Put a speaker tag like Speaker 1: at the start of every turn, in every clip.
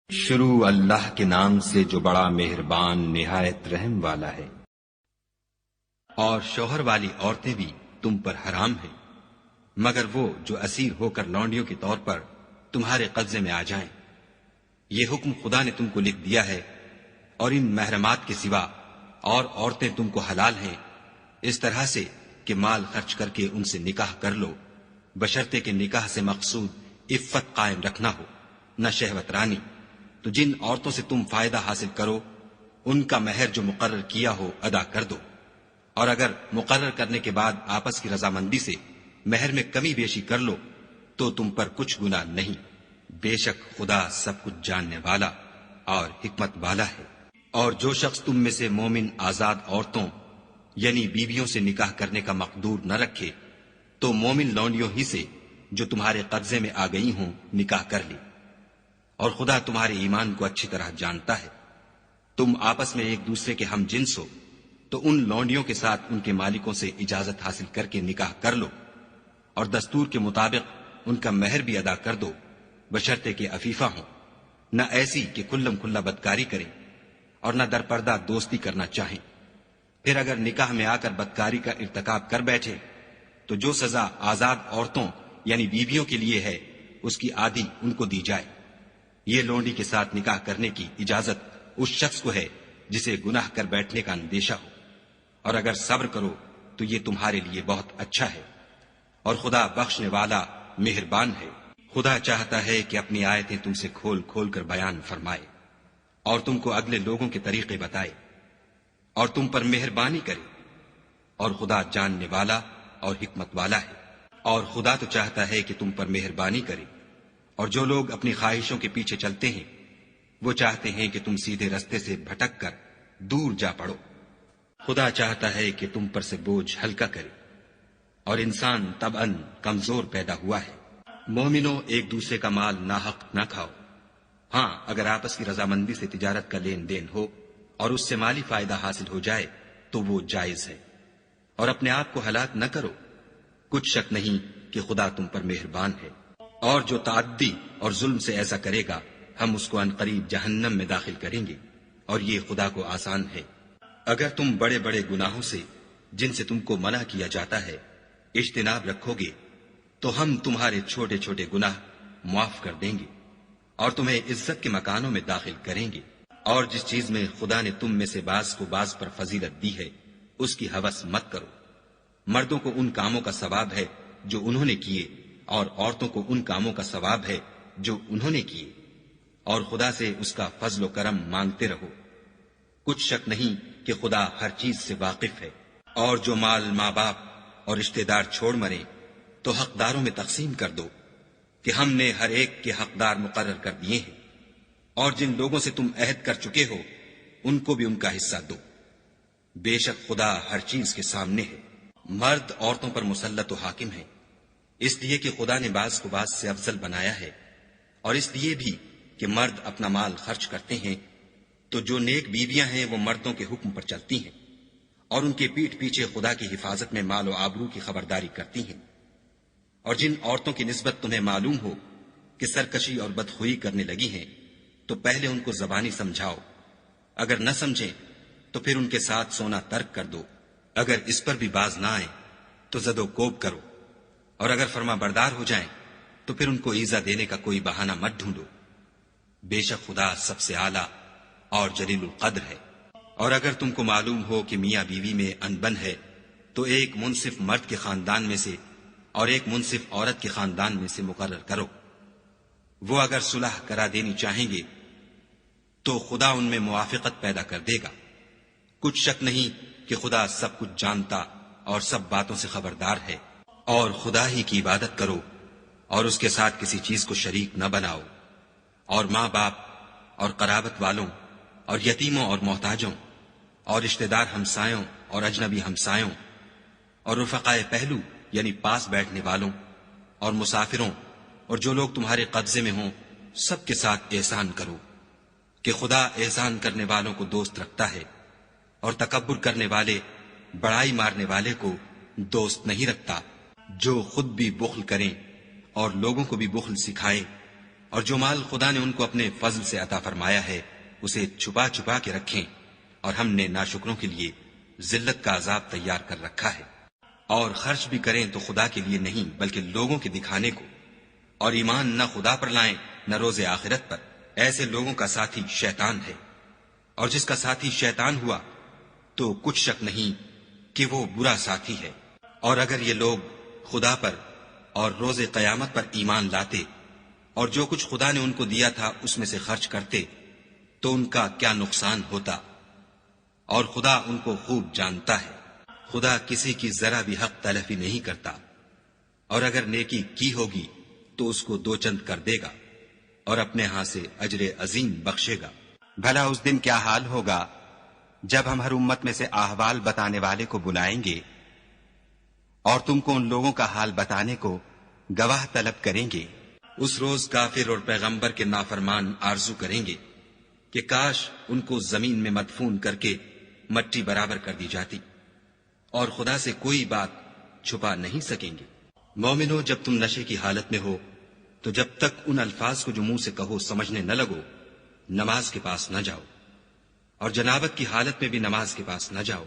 Speaker 1: شروع اللہ کے نام سے جو بڑا مہربان نہایت رحم والا ہے۔ اور شوہر والی عورتیں بھی تم پر حرام ہیں مگر وہ جو اسیر ہو کر لونڈیوں کے طور پر تمہارے قبضے میں آ جائیں۔ یہ حکم خدا نے تم کو لکھ دیا ہے، اور ان محرمات کے سوا اور عورتیں تم کو حلال ہیں، اس طرح سے کہ مال خرچ کر کے ان سے نکاح کر لو، بشرطے کہ نکاح سے مقصود عفت قائم رکھنا ہو، نہ شہوت رانی۔ تو جن عورتوں سے تم فائدہ حاصل کرو ان کا مہر جو مقرر کیا ہو ادا کر دو، اور اگر مقرر کرنے کے بعد آپس کی رضامندی سے مہر میں کمی بیشی کر لو تو تم پر کچھ گناہ نہیں، بے شک خدا سب کچھ جاننے والا اور حکمت والا ہے۔ اور جو شخص تم میں سے مومن آزاد عورتوں یعنی بیویوں سے نکاح کرنے کا مقدور نہ رکھے تو مومن لونڈیوں ہی سے جو تمہارے قبضے میں آ گئی ہوں نکاح کر لی، اور خدا تمہارے ایمان کو اچھی طرح جانتا ہے۔ تم آپس میں ایک دوسرے کے ہم جنس ہو تو ان لونڈیوں کے ساتھ ان کے مالکوں سے اجازت حاصل کر کے نکاح کر لو، اور دستور کے مطابق ان کا مہر بھی ادا کر دو، بشرطے کہ عفیفہ ہوں، نہ ایسی کہ کھلم کھلا بدکاری کریں اور نہ درپردہ دوستی کرنا چاہیں۔ پھر اگر نکاح میں آ کر بدکاری کا ارتکاب کر بیٹھے تو جو سزا آزاد عورتوں یعنی بیویوں کے لیے ہے اس کی آدھی ان کو دی جائے۔ یہ لونڈی کے ساتھ نکاح کرنے کی اجازت اس شخص کو ہے جسے گناہ کر بیٹھنے کا اندیشہ ہو، اور اگر صبر کرو تو یہ تمہارے لیے بہت اچھا ہے، اور خدا بخشنے والا مہربان ہے۔ خدا چاہتا ہے کہ اپنی آیتیں تم سے کھول کھول کر بیان فرمائے اور تم کو اگلے لوگوں کے طریقے بتائے اور تم پر مہربانی کرے، اور خدا جاننے والا اور حکمت والا ہے۔ اور خدا تو چاہتا ہے کہ تم پر مہربانی کرے، اور جو لوگ اپنی خواہشوں کے پیچھے چلتے ہیں وہ چاہتے ہیں کہ تم سیدھے رستے سے بھٹک کر دور جا پڑو۔ خدا چاہتا ہے کہ تم پر سے بوجھ ہلکا کرے، اور انسان طبعاً کمزور پیدا ہوا ہے۔ مومنوں ایک دوسرے کا مال ناحق نہ کھاؤ، ہاں اگر آپس کی رضامندی سے تجارت کا لین دین ہو اور اس سے مالی فائدہ حاصل ہو جائے تو وہ جائز ہے، اور اپنے آپ کو ہلاک نہ کرو، کچھ شک نہیں کہ خدا تم پر مہربان ہے۔ اور جو تعدی اور ظلم سے ایسا کرے گا ہم اس کو عنقریب جہنم میں داخل کریں گے، اور یہ خدا کو آسان ہے۔ اگر تم بڑے بڑے گناہوں سے جن سے تم کو منع کیا جاتا ہے اجتناب رکھو گے تو ہم تمہارے چھوٹے چھوٹے گناہ معاف کر دیں گے اور تمہیں عزت کے مکانوں میں داخل کریں گے۔ اور جس چیز میں خدا نے تم میں سے بعض کو بعض پر فضیلت دی ہے اس کی ہوس مت کرو۔ مردوں کو ان کاموں کا ثواب ہے جو انہوں نے کیے، اور عورتوں کو ان کاموں کا ثواب ہے جو انہوں نے کیے، اور خدا سے اس کا فضل و کرم مانگتے رہو، کچھ شک نہیں کہ خدا ہر چیز سے واقف ہے۔ اور جو مال ماں باپ اور رشتہ دار چھوڑ مرے تو حقداروں میں تقسیم کر دو کہ ہم نے ہر ایک کے حقدار مقرر کر دیے ہیں، اور جن لوگوں سے تم عہد کر چکے ہو ان کو بھی ان کا حصہ دو، بے شک خدا ہر چیز کے سامنے ہے۔ مرد عورتوں پر مسلط و حاکم ہے، اس لیے کہ خدا نے بعض کو بعض سے افضل بنایا ہے، اور اس لیے بھی کہ مرد اپنا مال خرچ کرتے ہیں تو جو نیک بیویاں ہیں وہ مردوں کے حکم پر چلتی ہیں اور ان کے پیٹھ پیچھے خدا کی حفاظت میں مال و آبرو کی خبرداری کرتی ہیں۔ اور جن عورتوں کی نسبت تمہیں معلوم ہو کہ سرکشی اور بدخوئی کرنے لگی ہیں تو پہلے ان کو زبانی سمجھاؤ، اگر نہ سمجھیں تو پھر ان کے ساتھ سونا ترک کر دو، اگر اس پر بھی باز نہ آئیں تو زد و کوب کرو، اور اگر فرما بردار ہو جائیں تو پھر ان کو ایذا دینے کا کوئی بہانہ مت ڈھونڈو، بے شک خدا سب سے اعلیٰ اور جلیل القدر ہے۔ اور اگر تم کو معلوم ہو کہ میاں بیوی میں انبن ہے تو ایک منصف مرد کے خاندان میں سے اور ایک منصف عورت کے خاندان میں سے مقرر کرو، وہ اگر صلح کرا دینی چاہیں گے تو خدا ان میں موافقت پیدا کر دے گا، کچھ شک نہیں کہ خدا سب کچھ جانتا اور سب باتوں سے خبردار ہے۔ اور خدا ہی کی عبادت کرو اور اس کے ساتھ کسی چیز کو شریک نہ بناؤ، اور ماں باپ اور قرابت والوں اور یتیموں اور محتاجوں اور رشتہ دار ہمسایوں اور اجنبی ہمسایوں اور رفقائے پہلو یعنی پاس بیٹھنے والوں اور مسافروں اور جو لوگ تمہارے قبضے میں ہوں سب کے ساتھ احسان کرو، کہ خدا احسان کرنے والوں کو دوست رکھتا ہے اور تکبر کرنے والے بڑائی مارنے والے کو دوست نہیں رکھتا۔ جو خود بھی بخل کریں اور لوگوں کو بھی بخل سکھائے اور جو مال خدا نے ان کو اپنے فضل سے عطا فرمایا ہے اسے چھپا چھپا کے رکھیں، اور ہم نے ناشکروں کے لیے ذلت کا عذاب تیار کر رکھا ہے۔ اور خرچ بھی کریں تو خدا کے لیے نہیں بلکہ لوگوں کے دکھانے کو، اور ایمان نہ خدا پر لائیں نہ روز آخرت پر۔ ایسے لوگوں کا ساتھی شیطان ہے، اور جس کا ساتھی شیطان ہوا تو کچھ شک نہیں کہ وہ برا ساتھی ہے۔ اور اگر یہ لوگ خدا پر اور روز قیامت پر ایمان لاتے اور جو کچھ خدا نے ان کو دیا تھا اس میں سے خرچ کرتے تو ان کا کیا نقصان ہوتا، اور خدا ان کو خوب جانتا ہے۔ خدا کسی کی ذرا بھی حق تلفی نہیں کرتا، اور اگر نیکی کی ہوگی تو اس کو 2 چند کر دے گا اور اپنے ہاں سے اجر عظیم بخشے گا۔
Speaker 2: بھلا اس دن کیا حال ہوگا جب ہم ہر امت میں سے احوال بتانے والے کو بلائیں گے اور تم کو ان لوگوں کا حال بتانے کو گواہ طلب کریں گے۔
Speaker 1: اس روز کافر اور پیغمبر کے نافرمان آرزو کریں گے کہ کاش ان کو زمین میں مدفون کر کے مٹی برابر کر دی جاتی، اور خدا سے کوئی بات چھپا نہیں سکیں گے۔ مومنو، جب تم نشے کی حالت میں ہو تو جب تک ان الفاظ کو جو منہ سے کہو سمجھنے نہ لگو نماز کے پاس نہ جاؤ، اور جنابت کی حالت میں بھی نماز کے پاس نہ جاؤ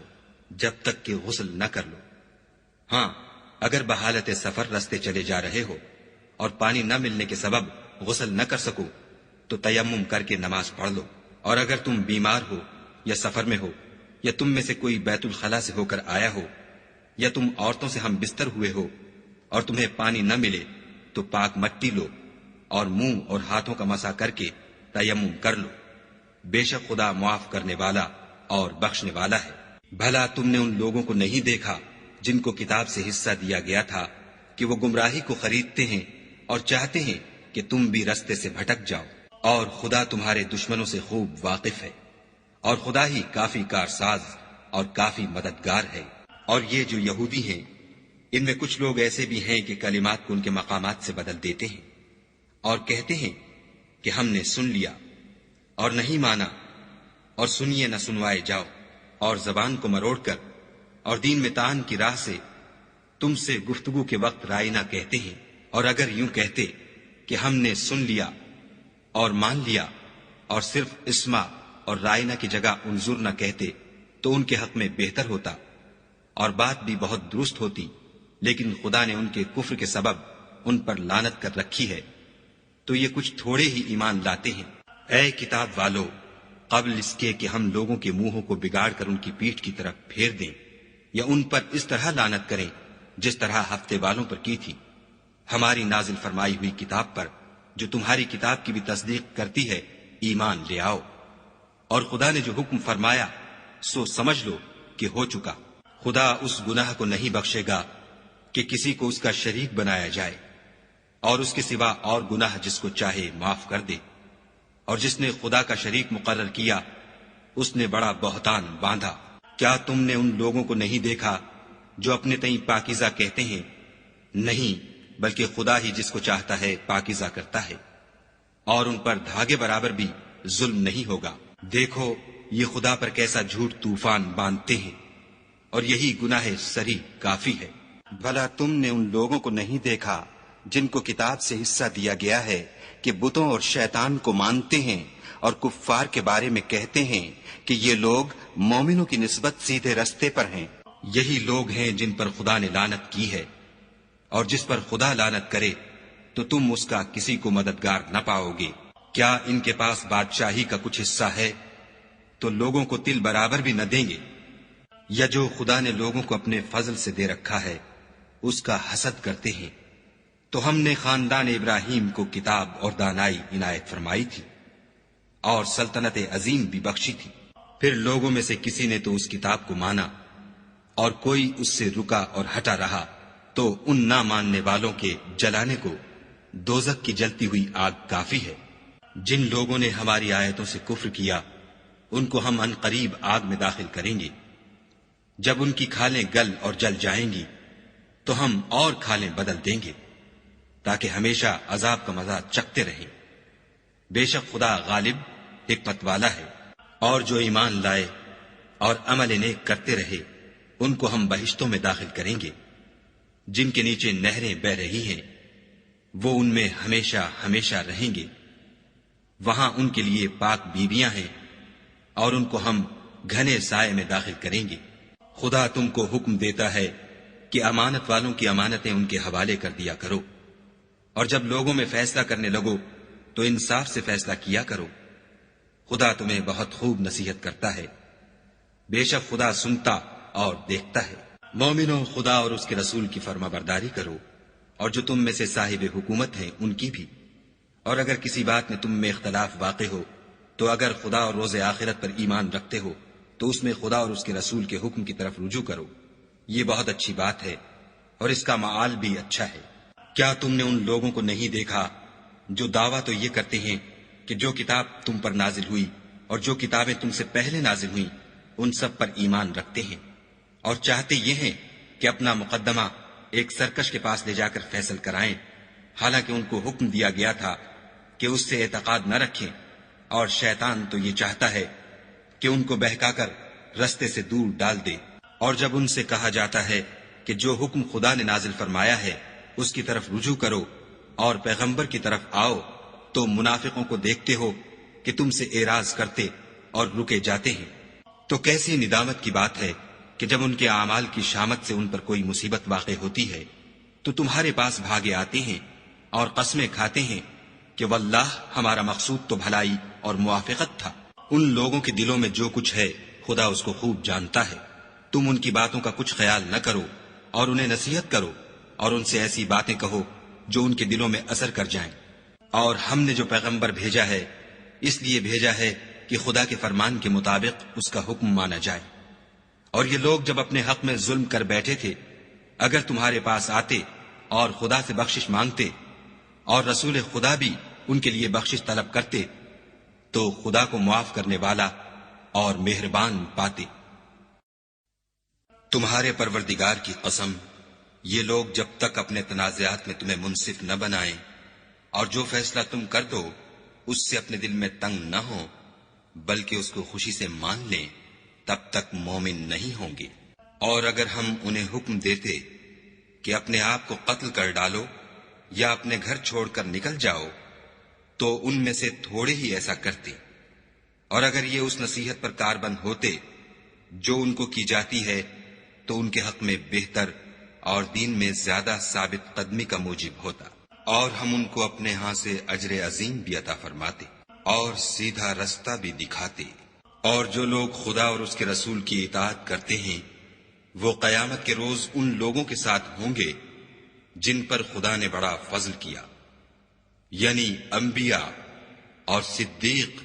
Speaker 1: جب تک کہ غسل نہ کر لو۔ ہاں، اگر بحالت سفر رستے چلے جا رہے ہو اور پانی نہ ملنے کے سبب غسل نہ کر سکو تو تیمم کر کے نماز پڑھ لو۔ اور اگر تم بیمار ہو یا سفر میں ہو یا تم میں سے کوئی بیت الخلا سے ہو کر آیا ہو یا تم عورتوں سے ہم بستر ہوئے ہو اور تمہیں پانی نہ ملے تو پاک مٹی لو اور منہ اور ہاتھوں کا مسح کر کے تیمم کر لو۔ بے شک خدا معاف کرنے والا اور بخشنے والا ہے۔ بھلا تم نے ان لوگوں کو نہیں دیکھا جن کو کتاب سے حصہ دیا گیا تھا کہ وہ گمراہی کو خریدتے ہیں اور چاہتے ہیں کہ تم بھی رستے سے بھٹک جاؤ، اور خدا تمہارے دشمنوں سے خوب واقف ہے، اور خدا ہی کافی کارساز اور کافی مددگار ہے۔ اور یہ جو یہودی ہیں ان میں کچھ لوگ ایسے بھی ہیں کہ کلمات کو ان کے مقامات سے بدل دیتے ہیں اور کہتے ہیں کہ ہم نے سن لیا اور نہیں مانا، اور سنیے نہ سنوائے جاؤ، اور زبان کو مروڑ کر اور دین میں طعن کی راہ سے تم سے گفتگو کے وقت رائنا کہتے ہیں۔ اور اگر یوں کہتے کہ ہم نے سن لیا اور مان لیا اور صرف اسما اور رائنا کی جگہ انظر نہ کہتے تو ان کے حق میں بہتر ہوتا اور بات بھی بہت درست ہوتی، لیکن خدا نے ان کے کفر کے سبب ان پر لعنت کر رکھی ہے، تو یہ کچھ تھوڑے ہی ایمان لاتے ہیں۔ اے کتاب والو، قبل اس کے کہ ہم لوگوں کے منہوں کو بگاڑ کر ان کی پیٹھ کی طرف پھیر دیں یا ان پر اس طرح لعنت کریں جس طرح ہفتے والوں پر کی تھی، ہماری نازل فرمائی ہوئی کتاب پر جو تمہاری کتاب کی بھی تصدیق کرتی ہے ایمان لے آؤ، اور خدا نے جو حکم فرمایا سو سمجھ لو کہ ہو چکا۔ خدا اس گناہ کو نہیں بخشے گا کہ کسی کو اس کا شریک بنایا جائے، اور اس کے سوا اور گناہ جس کو چاہے معاف کر دے، اور جس نے خدا کا شریک مقرر کیا اس نے بڑا بہتان باندھا۔ کیا تم نے ان لوگوں کو نہیں دیکھا جو اپنے تئیں پاکیزہ کہتے ہیں؟ نہیں، بلکہ خدا ہی جس کو چاہتا ہے پاکیزہ کرتا ہے، اور ان پر دھاگے برابر بھی ظلم نہیں ہوگا۔ دیکھو یہ خدا پر کیسا جھوٹ طوفان باندھتے ہیں، اور یہی گناہ سری کافی ہے۔
Speaker 2: بھلا تم نے ان لوگوں کو نہیں دیکھا جن کو کتاب سے حصہ دیا گیا ہے کہ بتوں اور شیطان کو مانتے ہیں اور کفار کے بارے میں کہتے ہیں کہ یہ لوگ مومنوں کی نسبت سیدھے رستے پر ہیں؟
Speaker 1: یہی لوگ ہیں جن پر خدا نے لعنت کی ہے، اور جس پر خدا لعنت کرے تو تم اس کا کسی کو مددگار نہ پاؤ گے۔ کیا ان کے پاس بادشاہی کا کچھ حصہ ہے تو لوگوں کو تل برابر بھی نہ دیں گے؟ یا جو خدا نے لوگوں کو اپنے فضل سے دے رکھا ہے اس کا حسد کرتے ہیں؟ تو ہم نے خاندان ابراہیم کو کتاب اور دانائی عنایت فرمائی تھی اور سلطنت عظیم بھی بخشی تھی۔ پھر لوگوں میں سے کسی نے تو اس کتاب کو مانا اور کوئی اس سے رکا اور ہٹا رہا، تو ان نہ ماننے والوں کے جلانے کو دوزخ کی جلتی ہوئی آگ کافی ہے۔ جن لوگوں نے ہماری آیتوں سے کفر کیا ان کو ہم ان قریب آگ میں داخل کریں گے۔ جب ان کی کھالیں گل اور جل جائیں گی تو ہم اور کھالیں بدل دیں گے تاکہ ہمیشہ عذاب کا مزہ چکھتے رہیں۔ بے شک خدا غالب حکمت والا ہے۔ اور جو ایمان لائے اور عمل نیک کرتے رہے ان کو ہم بہشتوں میں داخل کریں گے جن کے نیچے نہریں بہ رہی ہیں، وہ ان میں ہمیشہ ہمیشہ رہیں گے۔ وہاں ان کے لیے پاک بیویاں ہیں اور ان کو ہم گھنے سائے میں داخل کریں گے۔ خدا تم کو حکم دیتا ہے کہ امانت والوں کی امانتیں ان کے حوالے کر دیا کرو، اور جب لوگوں میں فیصلہ کرنے لگو تو انصاف سے فیصلہ کیا کرو۔ خدا تمہیں بہت خوب نصیحت کرتا ہے، بے شک خدا سنتا اور دیکھتا ہے۔ مومنوں، خدا اور اس کے رسول کی فرما برداری کرو، اور جو تم میں سے صاحب حکومت ہیں ان کی بھی، اور اگر کسی بات میں تم میں اختلاف واقع ہو تو اگر خدا اور روز آخرت پر ایمان رکھتے ہو تو اس میں خدا اور اس کے رسول کے حکم کی طرف رجوع کرو، یہ بہت اچھی بات ہے اور اس کا معال بھی اچھا ہے۔ کیا تم نے ان لوگوں کو نہیں دیکھا جو دعویٰ تو یہ کرتے ہیں کہ جو کتاب تم پر نازل ہوئی اور جو کتابیں تم سے پہلے نازل ہوئیں ان سب پر ایمان رکھتے ہیں، اور چاہتے یہ ہیں کہ اپنا مقدمہ ایک سرکش کے پاس لے جا کر فیصل کرائیں، حالانکہ ان کو حکم دیا گیا تھا کہ اس سے اعتقاد نہ رکھیں، اور شیطان تو یہ چاہتا ہے کہ ان کو بہکا کر رستے سے دور ڈال دے۔ اور جب ان سے کہا جاتا ہے کہ جو حکم خدا نے نازل فرمایا ہے اس کی طرف رجوع کرو اور پیغمبر کی طرف آؤ، تو منافقوں کو دیکھتے ہو کہ تم سے اعراض کرتے اور رکے جاتے ہیں۔ تو کیسی ندامت کی بات ہے کہ جب ان کے اعمال کی شامت سے ان پر کوئی مصیبت واقع ہوتی ہے تو تمہارے پاس بھاگے آتے ہیں اور قسمیں کھاتے ہیں کہ واللہ ہمارا مقصود تو بھلائی اور موافقت تھا۔ ان لوگوں کے دلوں میں جو کچھ ہے خدا اس کو خوب جانتا ہے۔ تم ان کی باتوں کا کچھ خیال نہ کرو اور انہیں نصیحت کرو، اور ان سے ایسی باتیں کہو جو ان کے دلوں میں اثر کر جائیں۔ اور ہم نے جو پیغمبر بھیجا ہے اس لیے بھیجا ہے کہ خدا کے فرمان کے مطابق اس کا حکم مانا جائے۔ اور یہ لوگ جب اپنے حق میں ظلم کر بیٹھے تھے، اگر تمہارے پاس آتے اور خدا سے بخشش مانگتے اور رسول خدا بھی ان کے لیے بخشش طلب کرتے تو خدا کو معاف کرنے والا اور مہربان پاتے۔ تمہارے پروردگار کی قسم، یہ لوگ جب تک اپنے تنازعات میں تمہیں منصف نہ بنائیں اور جو فیصلہ تم کر دو اس سے اپنے دل میں تنگ نہ ہو بلکہ اس کو خوشی سے مان لیں، تب تک مومن نہیں ہوں گے۔ اور اگر ہم انہیں حکم دیتے کہ اپنے آپ کو قتل کر ڈالو یا اپنے گھر چھوڑ کر نکل جاؤ تو ان میں سے تھوڑے ہی ایسا کرتے، اور اگر یہ اس نصیحت پر کاربند ہوتے جو ان کو کی جاتی ہے تو ان کے حق میں بہتر اور دین میں زیادہ ثابت قدمی کا موجب ہوتا، اور ہم ان کو اپنے ہاں سے اجر عظیم بھی عطا فرماتے اور سیدھا رستہ بھی دکھاتے۔ اور جو لوگ خدا اور اس کے رسول کی اطاعت کرتے ہیں وہ قیامت کے روز ان لوگوں کے ساتھ ہوں گے جن پر خدا نے بڑا فضل کیا، یعنی انبیاء اور صدیق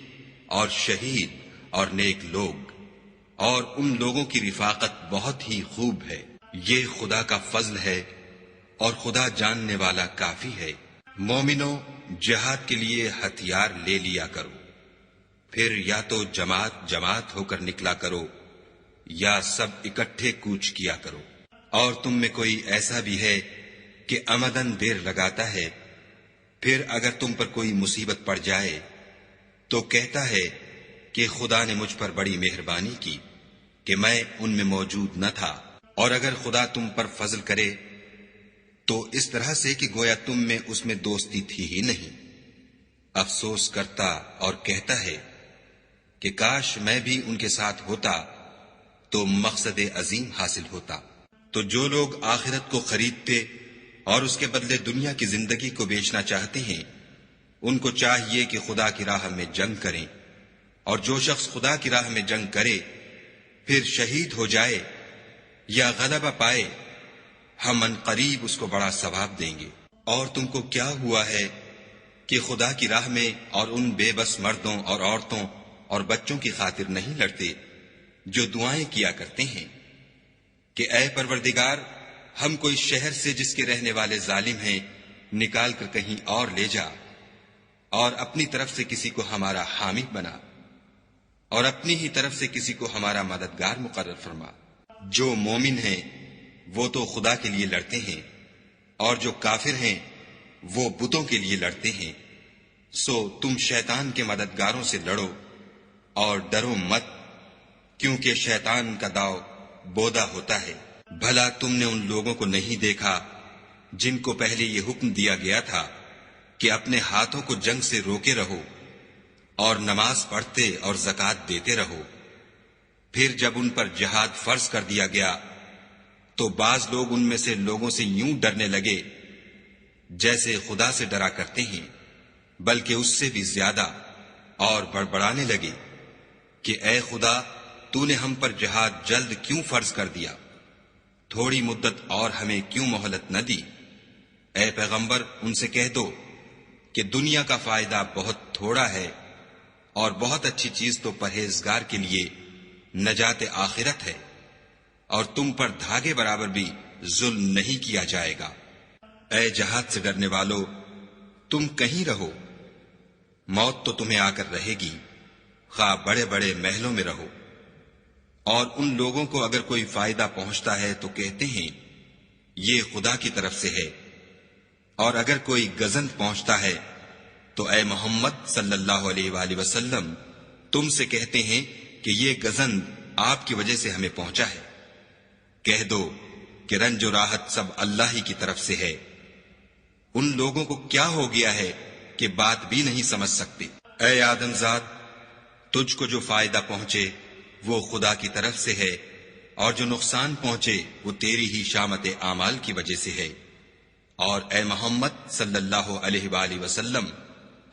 Speaker 1: اور شہید اور نیک لوگ، اور ان لوگوں کی رفاقت بہت ہی خوب ہے۔ یہ خدا کا فضل ہے اور خدا جاننے والا کافی ہے۔ مومنوں، جہاد کے لیے ہتھیار لے لیا کرو، پھر یا تو جماعت جماعت ہو کر نکلا کرو یا سب اکٹھے کوچ کیا کرو۔ اور تم میں کوئی ایسا بھی ہے کہ عمدن دیر لگاتا ہے، پھر اگر تم پر کوئی مصیبت پڑ جائے تو کہتا ہے کہ خدا نے مجھ پر بڑی مہربانی کی کہ میں ان میں موجود نہ تھا۔ اور اگر خدا تم پر فضل کرے تو اس طرح سے کہ گویا تم میں اس میں دوستی تھی ہی نہیں، افسوس کرتا اور کہتا ہے کہ کاش میں بھی ان کے ساتھ ہوتا تو مقصد عظیم حاصل ہوتا۔ تو جو لوگ آخرت کو خریدتے اور اس کے بدلے دنیا کی زندگی کو بیچنا چاہتے ہیں ان کو چاہیے کہ خدا کی راہ میں جنگ کریں، اور جو شخص خدا کی راہ میں جنگ کرے پھر شہید ہو جائے یا غلبہ پائے ہم ان قریب اس کو بڑا ثواب دیں گے۔ اور تم کو کیا ہوا ہے کہ خدا کی راہ میں اور ان بے بس مردوں اور عورتوں اور بچوں کی خاطر نہیں لڑتے جو دعائیں کیا کرتے ہیں کہ اے پروردگار، ہم کو اس شہر سے جس کے رہنے والے ظالم ہیں نکال کر کہیں اور لے جا، اور اپنی طرف سے کسی کو ہمارا حامی بنا، اور اپنی ہی طرف سے کسی کو ہمارا مددگار مقرر فرما۔ جو مومن ہیں وہ تو خدا کے لیے لڑتے ہیں، اور جو کافر ہیں وہ بتوں کے لیے لڑتے ہیں۔ سو تم شیطان کے مددگاروں سے لڑو اور ڈرو مت، کیونکہ شیطان کا داؤ بودا ہوتا ہے۔ بھلا تم نے ان لوگوں کو نہیں دیکھا جن کو پہلے یہ حکم دیا گیا تھا کہ اپنے ہاتھوں کو جنگ سے روکے رہو اور نماز پڑھتے اور زکوٰۃ دیتے رہو۔ پھر جب ان پر جہاد فرض کر دیا گیا تو بعض لوگ ان میں سے لوگوں سے یوں ڈرنے لگے جیسے خدا سے ڈرا کرتے ہیں، بلکہ اس سے بھی زیادہ، اور بڑبڑانے لگے کہ اے خدا، تو نے ہم پر جہاد جلد کیوں فرض کر دیا؟ تھوڑی مدت اور ہمیں کیوں مہلت نہ دی؟ اے پیغمبر، ان سے کہہ دو کہ دنیا کا فائدہ بہت تھوڑا ہے، اور بہت اچھی چیز تو پرہیزگار کے لیے نجات آخرت ہے، اور تم پر دھاگے برابر بھی ظلم نہیں کیا جائے گا۔ اے جہاد سے ڈرنے والو، تم کہیں رہو، موت تو تمہیں آ کر رہے گی، خواہ بڑے بڑے محلوں میں رہو۔ اور ان لوگوں کو اگر کوئی فائدہ پہنچتا ہے تو کہتے ہیں یہ خدا کی طرف سے ہے، اور اگر کوئی گزند پہنچتا ہے تو اے محمد صلی اللہ علیہ وآلہ وسلم تم سے کہتے ہیں کہ یہ گزند آپ کی وجہ سے ہمیں پہنچا ہے۔ کہہ دو کہ رنج و راحت سب اللہ ہی کی طرف سے ہے۔ ان لوگوں کو کیا ہو گیا ہے کہ بات بھی نہیں سمجھ سکتے۔ اے آدم ذات، تجھ کو جو فائدہ پہنچے وہ خدا کی طرف سے ہے، اور جو نقصان پہنچے وہ تیری ہی شامت اعمال کی وجہ سے ہے۔ اور اے محمد صلی اللہ علیہ وآلہ وسلم،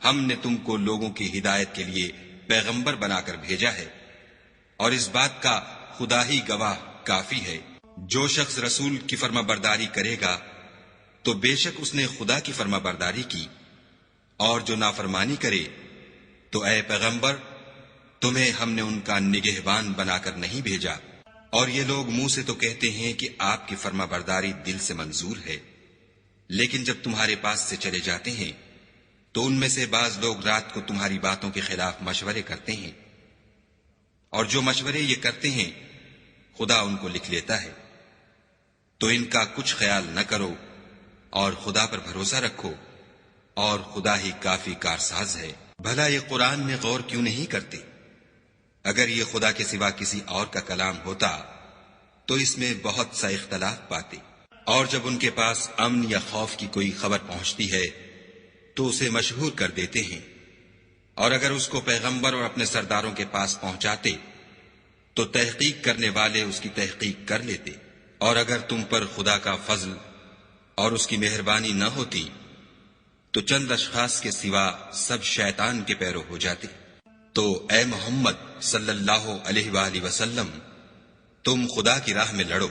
Speaker 1: ہم نے تم کو لوگوں کی ہدایت کے لیے پیغمبر بنا کر بھیجا ہے، اور اس بات کا خدا ہی گواہ کافی ہے۔ جو شخص رسول کی فرما برداری کرے گا تو بے شک اس نے خدا کی فرما برداری کی، اور جو نافرمانی کرے تو اے پیغمبر تمہیں ہم نے ان کا نگہبان بنا کر نہیں بھیجا۔ اور یہ لوگ منہ سے تو کہتے ہیں کہ آپ کی فرما برداری دل سے منظور ہے، لیکن جب تمہارے پاس سے چلے جاتے ہیں تو ان میں سے بعض لوگ رات کو تمہاری باتوں کے خلاف مشورے کرتے ہیں، اور جو مشورے یہ کرتے ہیں خدا ان کو لکھ لیتا ہے۔ تو ان کا کچھ خیال نہ کرو اور خدا پر بھروسہ رکھو، اور خدا ہی کافی کارساز ہے۔ بھلا یہ قرآن میں غور کیوں نہیں کرتے؟ اگر یہ خدا کے سوا کسی اور کا کلام ہوتا تو اس میں بہت سا اختلاف پاتے۔ اور جب ان کے پاس امن یا خوف کی کوئی خبر پہنچتی ہے تو اسے مشہور کر دیتے ہیں، اور اگر اس کو پیغمبر اور اپنے سرداروں کے پاس پہنچاتے تو تحقیق کرنے والے اس کی تحقیق کر لیتے۔ اور اگر تم پر خدا کا فضل اور اس کی مہربانی نہ ہوتی تو چند اشخاص کے سوا سب شیطان کے پیرو ہو جاتے۔ تو اے محمد صلی اللہ علیہ وآلہ وسلم، تم خدا کی راہ میں لڑو،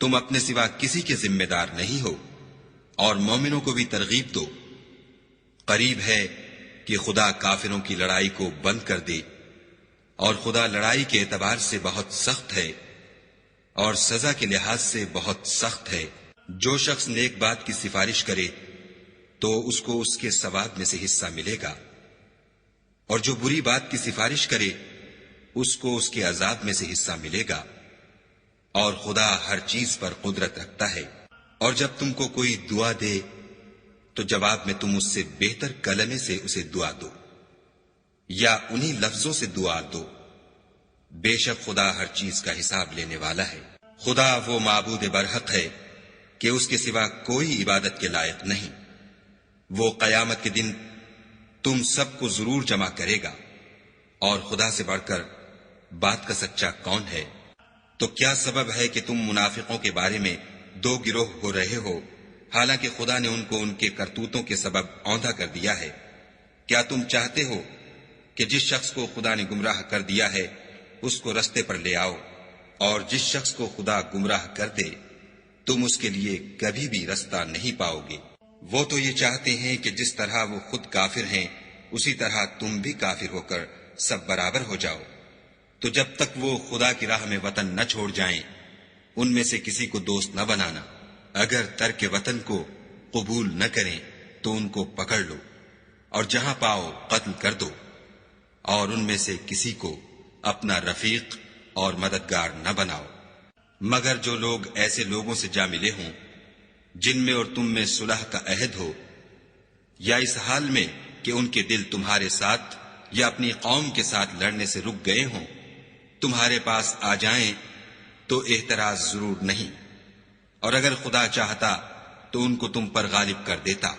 Speaker 1: تم اپنے سوا کسی کے ذمہ دار نہیں ہو، اور مومنوں کو بھی ترغیب دو۔ قریب ہے کہ خدا کافروں کی لڑائی کو بند کر دے، اور خدا لڑائی کے اعتبار سے بہت سخت ہے، اور سزا کے لحاظ سے بہت سخت ہے۔ جو شخص نیک بات کی سفارش کرے تو اس کو اس کے ثواب میں سے حصہ ملے گا، اور جو بری بات کی سفارش کرے اس کو اس کے عذاب میں سے حصہ ملے گا، اور خدا ہر چیز پر قدرت رکھتا ہے۔ اور جب تم کو کوئی دعا دے تو جواب میں تم اس سے بہتر کلمے سے اسے دعا دو، یا انہی لفظوں سے دعا دو۔ بے شک خدا ہر چیز کا حساب لینے والا ہے۔ خدا وہ معبود برحق ہے کہ اس کے سوا کوئی عبادت کے لائق نہیں۔ وہ قیامت کے دن تم سب کو ضرور جمع کرے گا، اور خدا سے بڑھ کر بات کا سچا کون ہے؟ تو کیا سبب ہے کہ تم منافقوں کے بارے میں دو گروہ ہو رہے ہو، حالانکہ خدا نے ان کو ان کے کرتوتوں کے سبب اوندھا کر دیا ہے؟ کیا تم چاہتے ہو کہ جس شخص کو خدا نے گمراہ کر دیا ہے اس کو رستے پر لے آؤ، اور جس شخص کو خدا گمراہ کر دے تم اس کے لیے کبھی بھی رستہ نہیں پاؤ گے۔ وہ تو یہ چاہتے ہیں کہ جس طرح وہ خود کافر ہیں اسی طرح تم بھی کافر ہو کر سب برابر ہو جاؤ۔ تو جب تک وہ خدا کی راہ میں وطن نہ چھوڑ جائیں ان میں سے کسی کو دوست نہ بنانا۔ اگر ترک وطن کو قبول نہ کریں تو ان کو پکڑ لو، اور جہاں پاؤ قتل کر دو، اور ان میں سے کسی کو اپنا رفیق اور مددگار نہ بناؤ، مگر جو لوگ ایسے لوگوں سے جا ملے ہوں جن میں اور تم میں صلح کا عہد ہو، یا اس حال میں کہ ان کے دل تمہارے ساتھ یا اپنی قوم کے ساتھ لڑنے سے رک گئے ہوں، تمہارے پاس آ جائیں تو اعتراض ضرور نہیں، اور اگر خدا چاہتا تو ان کو تم پر غالب کر دیتا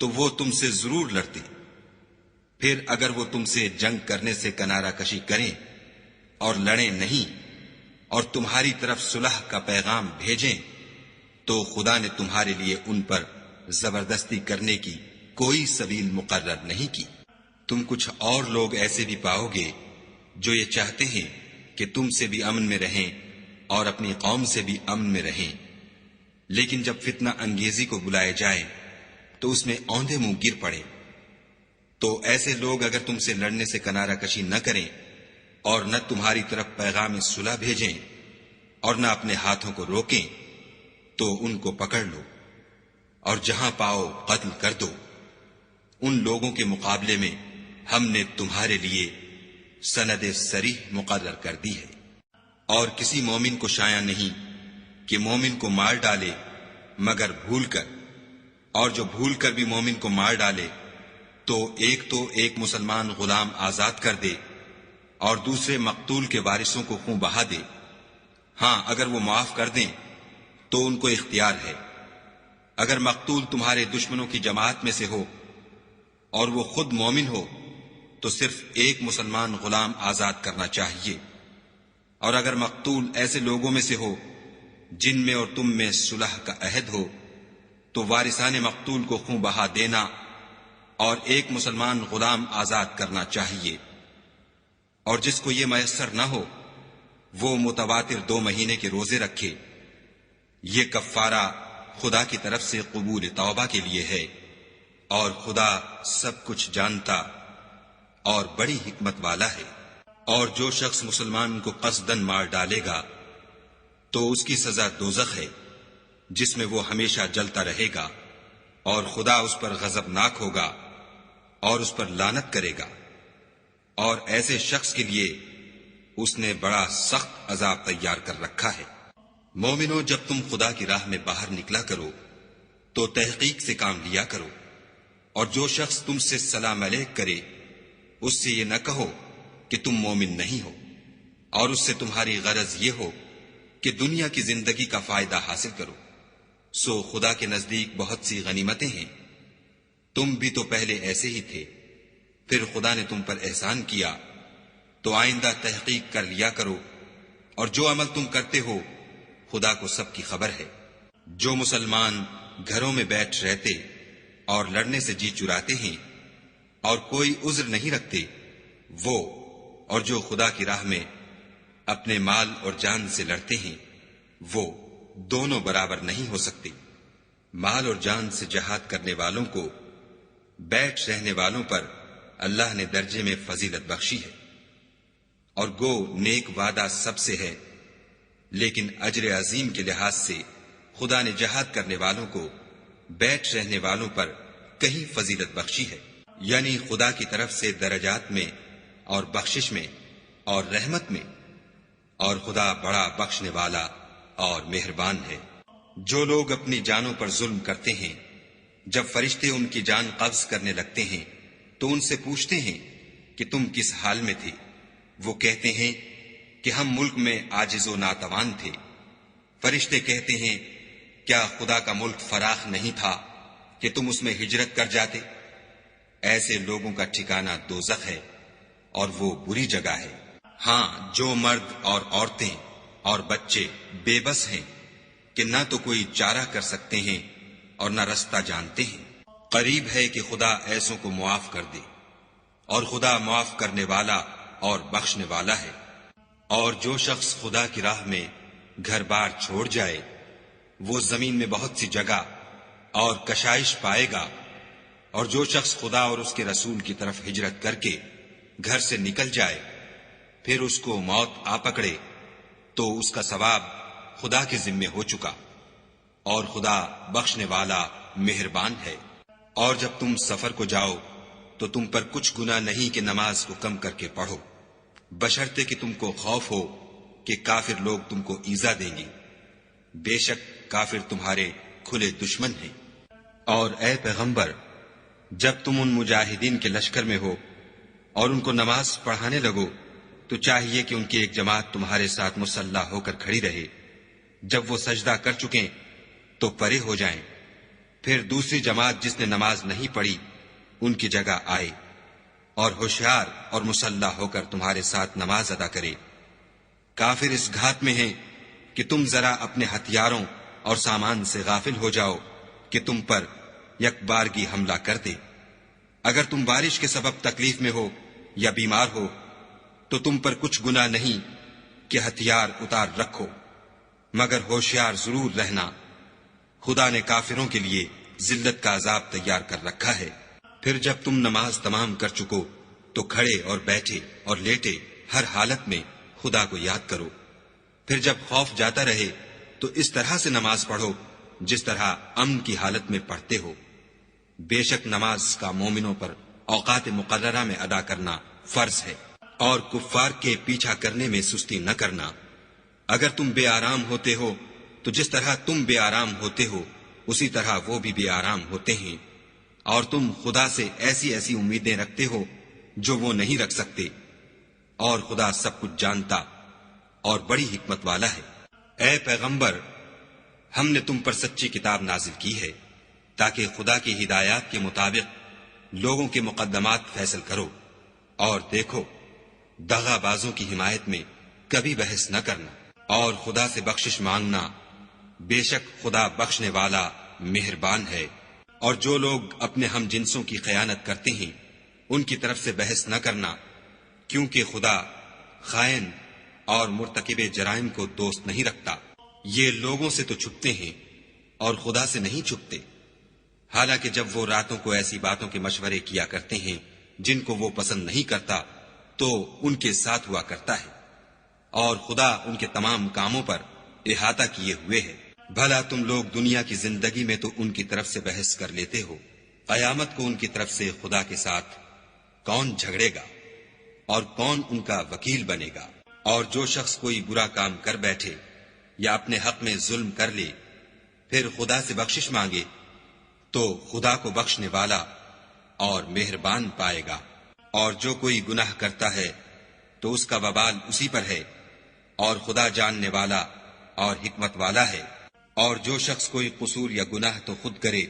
Speaker 1: تو وہ تم سے ضرور لڑتے، پھر اگر وہ تم سے جنگ کرنے سے کنارہ کشی کریں اور لڑیں نہیں اور تمہاری طرف صلح کا پیغام بھیجیں تو خدا نے تمہارے لیے ان پر زبردستی کرنے کی کوئی سبیل مقرر نہیں کی۔ تم کچھ اور لوگ ایسے بھی پاؤ گے جو یہ چاہتے ہیں کہ تم سے بھی امن میں رہیں اور اپنی قوم سے بھی امن میں رہیں، لیکن جب فتنہ انگیزی کو بلائے جائے تو اس میں اوندھے منہ گر پڑے۔ تو ایسے لوگ اگر تم سے لڑنے سے کنارہ کشی نہ کریں اور نہ تمہاری طرف پیغام صلح بھیجیں اور نہ اپنے ہاتھوں کو روکیں تو ان کو پکڑ لو اور جہاں پاؤ قتل کر دو۔ ان لوگوں کے مقابلے میں ہم نے تمہارے لیے سند صریح مقرر کر دی ہے، اور کسی مومن کو شایع نہیں کہ مومن کو مار ڈالے مگر بھول کر، اور جو بھول کر بھی مومن کو مار ڈالے تو ایک مسلمان غلام آزاد کر دے اور دوسرے مقتول کے وارثوں کو خون بہا دے۔ ہاں اگر وہ معاف کر دیں تو ان کو اختیار ہے۔ اگر مقتول تمہارے دشمنوں کی جماعت میں سے ہو اور وہ خود مومن ہو تو صرف ایک مسلمان غلام آزاد کرنا چاہیے، اور اگر مقتول ایسے لوگوں میں سے ہو جن میں اور تم میں صلح کا عہد ہو تو وارثان مقتول کو خون بہا دینا اور ایک مسلمان غلام آزاد کرنا چاہیے، اور جس کو یہ میسر نہ ہو وہ متواتر 2 مہینے کے روزے رکھے۔ یہ کفارہ خدا کی طرف سے قبول توبہ کے لیے ہے، اور خدا سب کچھ جانتا اور بڑی حکمت والا ہے۔ اور جو شخص مسلمان کو قصدن مار ڈالے گا تو اس کی سزا دوزخ ہے جس میں وہ ہمیشہ جلتا رہے گا، اور خدا اس پر غضبناک ہوگا اور اس پر لعنت کرے گا، اور ایسے شخص کے لیے اس نے بڑا سخت عذاب تیار کر رکھا ہے۔ مومنو، جب تم خدا کی راہ میں باہر نکلا کرو تو تحقیق سے کام لیا کرو، اور جو شخص تم سے سلام علیک کرے اس سے یہ نہ کہو کہ تم مومن نہیں ہو، اور اس سے تمہاری غرض یہ ہو کہ دنیا کی زندگی کا فائدہ حاصل کرو۔ سو خدا کے نزدیک بہت سی غنیمتیں ہیں، تم بھی تو پہلے ایسے ہی تھے، پھر خدا نے تم پر احسان کیا، تو آئندہ تحقیق کر لیا کرو، اور جو عمل تم کرتے ہو خدا کو سب کی خبر ہے۔ جو مسلمان گھروں میں بیٹھ رہتے اور لڑنے سے جی چراتے ہیں اور کوئی عذر نہیں رکھتے، وہ اور جو خدا کی راہ میں اپنے مال اور جان سے لڑتے ہیں وہ دونوں برابر نہیں ہو سکتے۔ مال اور جان سے جہاد کرنے والوں کو بیٹھ رہنے والوں پر اللہ نے درجے میں فضیلت بخشی ہے، اور گو نیک وعدہ سب سے ہے، لیکن اجر عظیم کے لحاظ سے خدا نے جہاد کرنے والوں کو بیٹھ رہنے والوں پر کہیں فضیلت بخشی ہے، یعنی خدا کی طرف سے درجات میں اور بخشش میں اور رحمت میں، اور خدا بڑا بخشنے والا اور مہربان ہے۔ جو لوگ اپنی جانوں پر ظلم کرتے ہیں، جب فرشتے ان کی جان قبض کرنے لگتے ہیں تو ان سے پوچھتے ہیں کہ تم کس حال میں تھے؟ وہ کہتے ہیں کہ ہم ملک میں عاجز و ناتوان تھے۔ فرشتے کہتے ہیں کیا خدا کا ملک فراخ نہیں تھا کہ تم اس میں ہجرت کر جاتے؟ ایسے لوگوں کا ٹھکانہ دوزخ ہے اور وہ بری جگہ ہے۔ ہاں، جو مرد اور عورتیں اور بچے بے بس ہیں کہ نہ تو کوئی چارہ کر سکتے ہیں اور نہ رستہ جانتے ہیں، قریب ہے کہ خدا ایسوں کو معاف کر دے، اور خدا معاف کرنے والا اور بخشنے والا ہے۔ اور جو شخص خدا کی راہ میں گھر بار چھوڑ جائے وہ زمین میں بہت سی جگہ اور کشائش پائے گا، اور جو شخص خدا اور اس کے رسول کی طرف ہجرت کر کے گھر سے نکل جائے پھر اس کو موت آ پکڑے تو اس کا ثواب خدا کے ذمے ہو چکا، اور خدا بخشنے والا مہربان ہے۔ اور جب تم سفر کو جاؤ تو تم پر کچھ گناہ نہیں کہ نماز کو کم کر کے پڑھو، بشرطے کہ تم کو خوف ہو کہ کافر لوگ تم کو ایذا دیں گے، بے شک کافر تمہارے کھلے دشمن ہیں۔ اور اے پیغمبر، جب تم ان مجاہدین کے لشکر میں ہو اور ان کو نماز پڑھانے لگو تو چاہیے کہ ان کی ایک جماعت تمہارے ساتھ مسلح ہو کر کھڑی رہے، جب وہ سجدہ کر چکیں تو پرے ہو جائیں، پھر دوسری جماعت جس نے نماز نہیں پڑھی ان کی جگہ آئے، اور ہوشیار اور مسلح ہو کر تمہارے ساتھ نماز ادا کرے۔ کافر اس گھات میں ہیں کہ تم ذرا اپنے ہتھیاروں اور سامان سے غافل ہو جاؤ کہ تم پر یک بارگی حملہ کر دے۔ اگر تم بارش کے سبب تکلیف میں ہو یا بیمار ہو تو تم پر کچھ گناہ نہیں کہ ہتھیار اتار رکھو، مگر ہوشیار ضرور رہنا، خدا نے کافروں کے لیے ذلت کا عذاب تیار کر رکھا ہے۔ پھر جب تم نماز تمام کر چکو تو کھڑے اور بیٹھے اور لیٹے ہر حالت میں خدا کو یاد کرو۔ پھر جب خوف جاتا رہے تو اس طرح سے نماز پڑھو جس طرح امن کی حالت میں پڑھتے ہو۔ بے شک نماز کا مومنوں پر اوقات مقررہ میں ادا کرنا فرض ہے، اور کفار کے پیچھا کرنے میں سستی نہ کرنا۔ اگر تم بے آرام ہوتے ہو تو جس طرح تم بے آرام ہوتے ہو اسی طرح وہ بھی بے آرام ہوتے ہیں، اور تم خدا سے ایسی ایسی امیدیں رکھتے ہو جو وہ نہیں رکھ سکتے، اور خدا سب کچھ جانتا اور بڑی حکمت والا ہے۔ اے پیغمبر، ہم نے تم پر سچی کتاب نازل کی ہے تاکہ خدا کی ہدایات کے مطابق لوگوں کے مقدمات فیصل کرو، اور دیکھو دغا بازوں کی حمایت میں کبھی بحث نہ کرنا، اور خدا سے بخشش مانگنا، بے شک خدا بخشنے والا مہربان ہے۔ اور جو لوگ اپنے ہم جنسوں کی خیانت کرتے ہیں ان کی طرف سے بحث نہ کرنا، کیونکہ خدا خائن اور مرتکب جرائم کو دوست نہیں رکھتا۔ یہ لوگوں سے تو چھپتے ہیں اور خدا سے نہیں چھپتے، حالانکہ جب وہ راتوں کو ایسی باتوں کے مشورے کیا کرتے ہیں جن کو وہ پسند نہیں کرتا تو ان کے ساتھ ہوا کرتا ہے، اور خدا ان کے تمام کاموں پر احاطہ کیے ہوئے ہے۔ بھلا تم لوگ دنیا کی زندگی میں تو ان کی طرف سے بحث کر لیتے ہو، قیامت کو ان کی طرف سے خدا کے ساتھ کون جھگڑے گا اور کون ان کا وکیل بنے گا؟ اور جو شخص کوئی برا کام کر بیٹھے یا اپنے حق میں ظلم کر لے پھر خدا سے بخشش مانگے تو خدا کو بخشنے والا اور مہربان پائے گا، اور جو کوئی گناہ کرتا ہے تو اس کا وبال اسی پر ہے، اور خدا جاننے والا اور حکمت والا ہے۔ اور جو شخص کوئی قصور یا گناہ تو خود کرے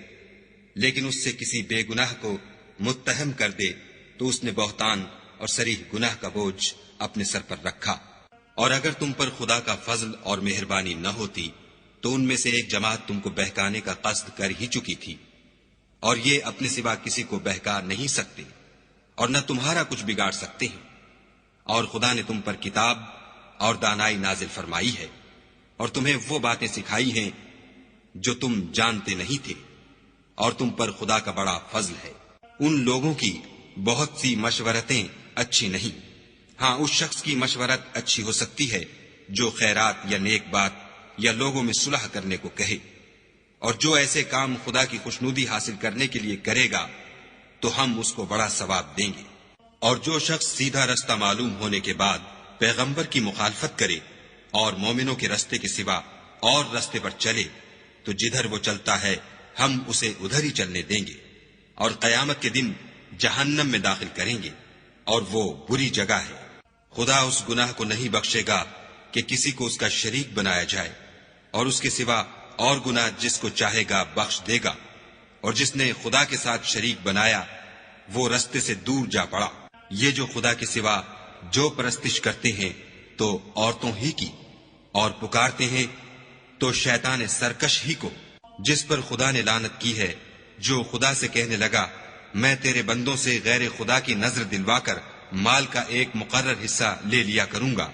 Speaker 1: لیکن اس سے کسی بے گناہ کو متہم کر دے تو اس نے بہتان اور صریح گناہ کا بوجھ اپنے سر پر رکھا۔ اور اگر تم پر خدا کا فضل اور مہربانی نہ ہوتی تو ان میں سے ایک جماعت تم کو بہکانے کا قصد کر ہی چکی تھی، اور یہ اپنے سوا کسی کو بہکا نہیں سکتے اور نہ تمہارا کچھ بگاڑ سکتے ہیں۔ اور خدا نے تم پر کتاب اور دانائی نازل فرمائی ہے اور تمہیں وہ باتیں سکھائی ہیں جو تم جانتے نہیں تھے، اور تم پر خدا کا بڑا فضل ہے۔ ان لوگوں کی بہت سی مشورتیں اچھی نہیں، ہاں اس شخص کی مشورت اچھی ہو سکتی ہے جو خیرات یا نیک بات یا لوگوں میں صلح کرنے کو کہے، اور جو ایسے کام خدا کی خوشنودی حاصل کرنے کے لیے کرے گا تو ہم اس کو بڑا ثواب دیں گے۔ اور جو شخص سیدھا رستہ معلوم ہونے کے بعد پیغمبر کی مخالفت کرے اور مومنوں کے رستے کے سوا اور رستے پر چلے تو جدھر وہ چلتا ہے ہم اسے ادھر ہی چلنے دیں گے، اور قیامت کے دن جہنم میں داخل کریں گے، اور وہ بری جگہ ہے۔ خدا اس گناہ کو نہیں بخشے گا کہ کسی کو اس کا شریک بنایا جائے، اور اس کے سوا اور گناہ جس کو چاہے گا بخش دے گا، اور جس نے خدا کے ساتھ شریک بنایا وہ رستے سے دور جا پڑا۔ یہ جو خدا کے سوا جو پرستش کرتے ہیں تو عورتوں ہی کی، اور پکارتے ہیں تو شیطان سرکش ہی کو، جس پر خدا نے لعنت کی ہے، جو خدا سے کہنے لگا میں تیرے بندوں سے غیر خدا کی نظر دلوا کر مال کا ایک مقرر حصہ لے لیا کروں گا،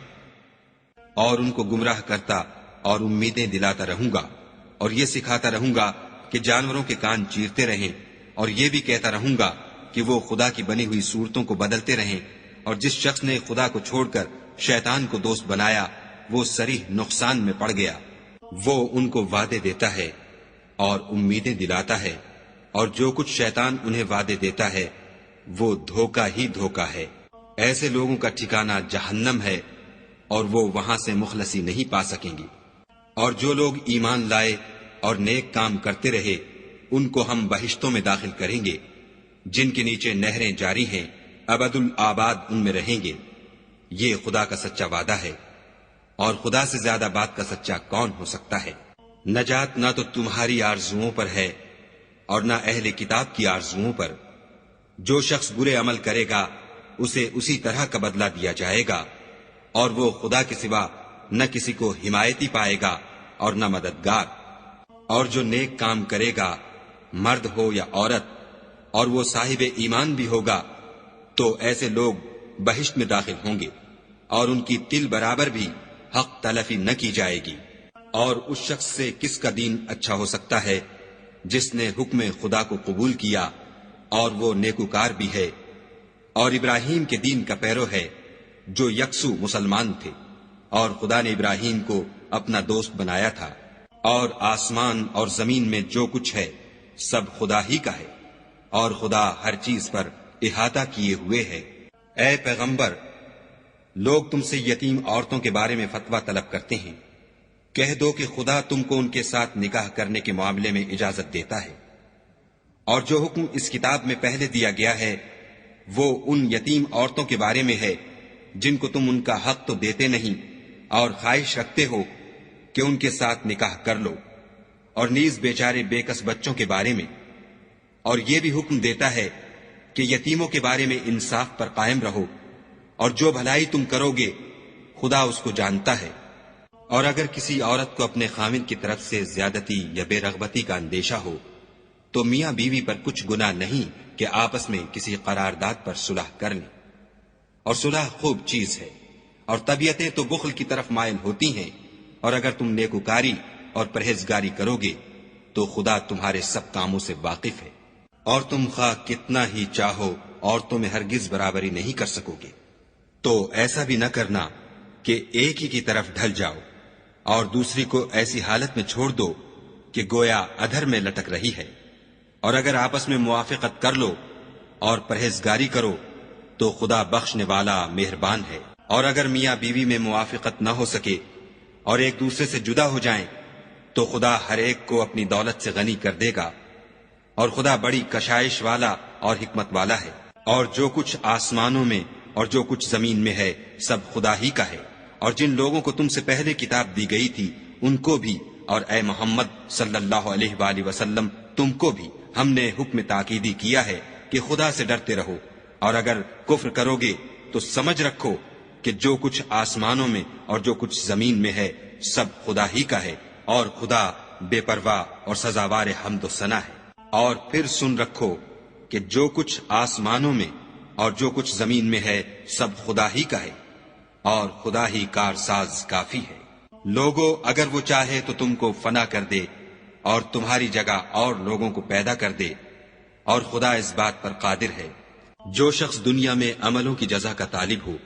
Speaker 1: اور ان کو گمراہ کرتا اور امیدیں دلاتا رہوں گا، اور یہ سکھاتا رہوں گا کہ جانوروں کے کان چیرتے رہیں، اور یہ بھی کہتا رہوں گا کہ وہ خدا کی بنی ہوئی صورتوں کو بدلتے رہیں، اور جس شخص نے خدا کو چھوڑ کر شیطان کو دوست بنایا وہ صریح نقصان میں پڑ گیا۔ وہ ان کو وعدے دیتا ہے اور امیدیں دلاتا ہے، اور جو کچھ شیطان انہیں وعدے دیتا ہے وہ دھوکہ ہی دھوکہ ہے۔ ایسے لوگوں کا ٹھکانہ جہنم ہے اور وہ وہاں سے مخلصی نہیں پا سکیں گے۔ اور جو لوگ ایمان لائے اور نیک کام کرتے رہے ان کو ہم بہشتوں میں داخل کریں گے جن کے نیچے نہریں جاری ہیں، ابد الآباد ان میں رہیں گے۔ یہ خدا کا سچا وعدہ ہے، اور خدا سے زیادہ بات کا سچا کون ہو سکتا ہے؟ نجات نہ تو تمہاری آرزوؤں پر ہے اور نہ اہل کتاب کی آرزوؤں پر۔ جو شخص برے عمل کرے گا اسے اسی طرح کا بدلہ دیا جائے گا، اور وہ خدا کے سوا نہ کسی کو حمایتی پائے گا اور نہ مددگار۔ اور جو نیک کام کرے گا، مرد ہو یا عورت، اور وہ صاحب ایمان بھی ہوگا، تو ایسے لوگ بہشت میں داخل ہوں گے، اور ان کی تل برابر بھی حق تلفی نہ کی جائے گی۔ اور اس شخص سے کس کا دین اچھا ہو سکتا ہے جس نے حکم خدا کو قبول کیا اور وہ نیکوکار بھی ہے، اور ابراہیم کے دین کا پیرو ہے، جو یکسو مسلمان تھے، اور خدا نے ابراہیم کو اپنا دوست بنایا تھا۔ اور آسمان اور زمین میں جو کچھ ہے سب خدا ہی کا ہے، اور خدا ہر چیز پر احاطہ کیے ہوئے ہے۔ اے پیغمبر، لوگ تم سے یتیم عورتوں کے بارے میں فتویٰ طلب کرتے ہیں، کہہ دو کہ خدا تم کو ان کے ساتھ نکاح کرنے کے معاملے میں اجازت دیتا ہے، اور جو حکم اس کتاب میں پہلے دیا گیا ہے وہ ان یتیم عورتوں کے بارے میں ہے جن کو تم ان کا حق تو دیتے نہیں اور خواہش رکھتے ہو کہ ان کے ساتھ نکاح کر لو، اور نیز بیچارے بے کس بچوں کے بارے میں۔ اور یہ بھی حکم دیتا ہے کہ یتیموں کے بارے میں انصاف پر قائم رہو، اور جو بھلائی تم کرو گے خدا اس کو جانتا ہے۔ اور اگر کسی عورت کو اپنے خاوند کی طرف سے زیادتی یا بے رغبتی کا اندیشہ ہو تو میاں بیوی پر کچھ گناہ نہیں کہ آپس میں کسی قرارداد پر صلح کر لیں، اور صلح خوب چیز ہے، اور طبیعتیں تو بخل کی طرف مائل ہوتی ہیں، اور اگر تم نیکوکاری اور پرہیزگاری کرو گے تو خدا تمہارے سب کاموں سے واقف ہے۔ اور تم خواہ کتنا ہی چاہو عورتوں میں ہرگز برابری نہیں کر سکو گے، تو ایسا بھی نہ کرنا کہ ایک ہی کی طرف ڈھل جاؤ اور دوسری کو ایسی حالت میں چھوڑ دو کہ گویا ادھر میں لٹک رہی ہے۔ اور اگر آپس میں موافقت کر لو اور پرہیزگاری کرو تو خدا بخشنے والا مہربان ہے۔ اور اگر میاں بیوی میں موافقت نہ ہو سکے اور ایک دوسرے سے جدا ہو جائیں تو خدا ہر ایک کو اپنی دولت سے غنی کر دے گا، اور خدا بڑی کشائش والا اور حکمت والا ہے۔ اور جو کچھ آسمانوں میں اور جو کچھ زمین میں ہے سب خدا ہی کا ہے۔ اور جن لوگوں کو تم سے پہلے کتاب دی گئی تھی ان کو بھی، اور اے محمد صلی اللہ علیہ وآلہ وسلم تم کو بھی ہم نے حکم تاکیدی کیا ہے کہ خدا سے ڈرتے رہو، اور اگر کفر کرو گے تو سمجھ رکھو کہ جو کچھ آسمانوں میں اور جو کچھ زمین میں ہے سب خدا ہی کا ہے، اور خدا بے پرواہ اور سزاوار حمد و ثنا ہے۔ اور پھر سن رکھو کہ جو کچھ آسمانوں میں اور جو کچھ زمین میں ہے سب خدا ہی کا ہے، اور خدا ہی کارساز کافی ہے۔ لوگو اگر وہ چاہے تو تم کو فنا کر دے اور تمہاری جگہ اور لوگوں کو پیدا کر دے، اور خدا اس بات پر قادر ہے۔ جو شخص دنیا میں عملوں کی جزا کا طالب ہو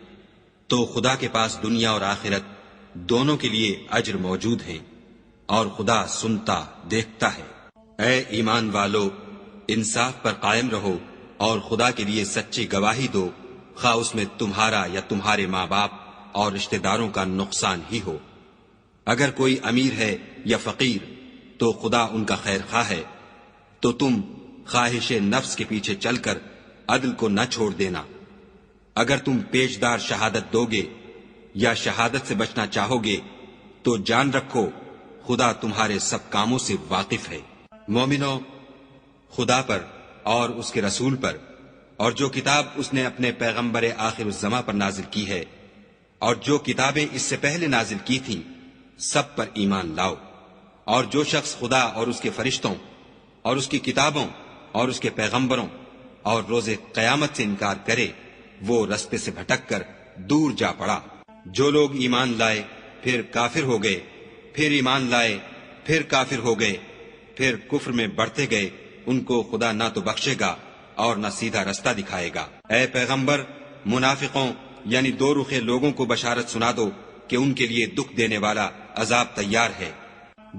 Speaker 1: تو خدا کے پاس دنیا اور آخرت دونوں کے لیے اجر موجود ہے، اور خدا سنتا دیکھتا ہے۔ اے ایمان والو، انصاف پر قائم رہو اور خدا کے لیے سچی گواہی دو، خواہ اس میں تمہارا یا تمہارے ماں باپ اور رشتہ داروں کا نقصان ہی ہو۔ اگر کوئی امیر ہے یا فقیر تو خدا ان کا خیر خواہ ہے، تو تم خواہش نفس کے پیچھے چل کر عدل کو نہ چھوڑ دینا۔ اگر تم پیشدار شہادت دو گے یا شہادت سے بچنا چاہو گے تو جان رکھو خدا تمہارے سب کاموں سے واقف ہے۔ مومنو، خدا پر اور اس کے رسول پر اور جو کتاب اس نے اپنے پیغمبر آخر الزماں پر نازل کی ہے اور جو کتابیں اس سے پہلے نازل کی تھیں سب پر ایمان لاؤ۔ اور جو شخص خدا اور اس کے فرشتوں اور اس کی کتابوں اور اس کے پیغمبروں اور روز قیامت سے انکار کرے وہ رستے سے بھٹک کر دور جا پڑا۔ جو لوگ ایمان لائے پھر کافر ہو گئے، پھر ایمان لائے پھر کافر ہو گئے، پھر کفر میں بڑھتے گئے، ان کو خدا نہ تو بخشے گا اور نہ سیدھا رستہ دکھائے گا۔ اے پیغمبر، منافقوں یعنی دو رخے لوگوں کو بشارت سنا دو کہ ان کے لیے دکھ دینے والا عذاب تیار ہے۔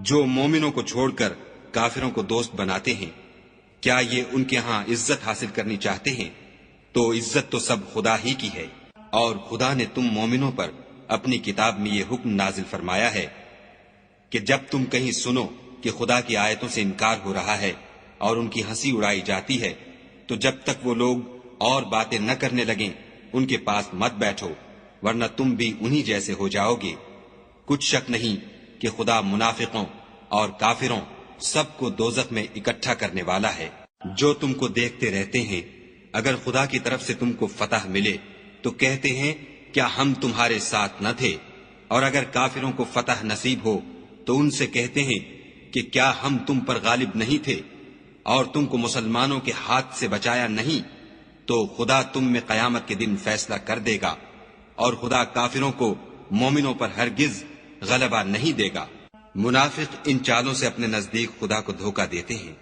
Speaker 1: جو مومنوں کو چھوڑ کر کافروں کو دوست بناتے ہیں، کیا یہ ان کے ہاں عزت حاصل کرنی چاہتے ہیں؟ تو عزت تو سب خدا ہی کی ہے۔ اور خدا نے تم مومنوں پر اپنی کتاب میں یہ حکم نازل فرمایا ہے کہ جب تم کہیں سنو کہ خدا کی آیتوں سے انکار ہو رہا ہے اور ان کی ہنسی اڑائی جاتی ہے تو جب تک وہ لوگ اور باتیں نہ کرنے لگیں ان کے پاس مت بیٹھو، ورنہ تم بھی انہی جیسے ہو جاؤ گے۔ کچھ شک نہیں کہ خدا منافقوں اور کافروں سب کو دوزخ میں اکٹھا کرنے والا ہے۔ جو تم کو دیکھتے رہتے ہیں، اگر خدا کی طرف سے تم کو فتح ملے تو کہتے ہیں کیا ہم تمہارے ساتھ نہ تھے؟ اور اگر کافروں کو فتح نصیب ہو تو ان سے کہتے ہیں کہ کیا ہم تم پر غالب نہیں تھے اور تم کو مسلمانوں کے ہاتھ سے بچایا نہیں؟ تو خدا تم میں قیامت کے دن فیصلہ کر دے گا، اور خدا کافروں کو مومنوں پر ہرگز غلبہ نہیں دے گا۔ منافق ان چالوں سے اپنے نزدیک خدا کو دھوکہ دیتے ہیں۔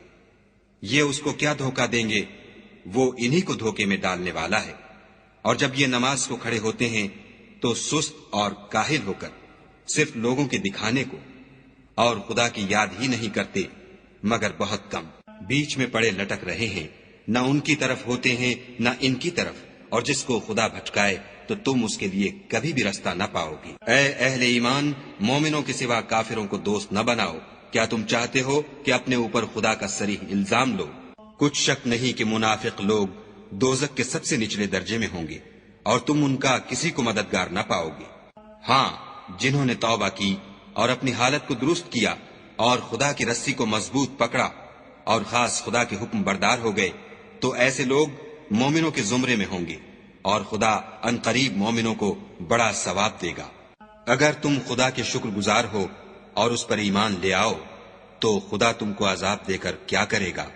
Speaker 1: یہ اس کو کیا دھوکہ دیں گے؟ وہ انہی کو دھوکے میں ڈالنے والا ہے۔ اور جب یہ نماز کو کھڑے ہوتے ہیں تو سست اور کاہل ہو کر، صرف لوگوں کے دکھانے کو، اور خدا کی یاد ہی نہیں کرتے مگر بہت کم۔ بیچ میں پڑے لٹک رہے ہیں، نہ ان کی طرف ہوتے ہیں نہ ان کی طرف، اور جس کو خدا بھٹکائے تو تم اس کے لیے کبھی بھی رستہ نہ پاؤ گی۔ اے اہل ایمان، مومنوں کے سوا کافروں کو دوست نہ بناؤ۔ کیا تم چاہتے ہو کہ اپنے اوپر خدا کا صریح الزام لو؟ کچھ شک نہیں کہ منافق لوگ دوزخ کے سب سے نچلے درجے میں ہوں گے، اور تم ان کا کسی کو مددگار نہ پاؤ گے۔ ہاں، جنہوں نے توبہ کی اور اپنی حالت کو درست کیا اور خدا کی رسی کو مضبوط پکڑا اور خاص خدا کے حکم بردار ہو گئے، تو ایسے لوگ مومنوں کے زمرے میں ہوں گے، اور خدا ان قریب مومنوں کو بڑا ثواب دے گا۔ اگر تم خدا کے شکر گزار ہو اور اس پر ایمان لے آؤ تو خدا تم کو عذاب دے کر کیا کرے گا،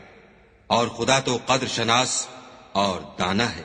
Speaker 1: اور خدا تو قدر شناس اور دانا ہے۔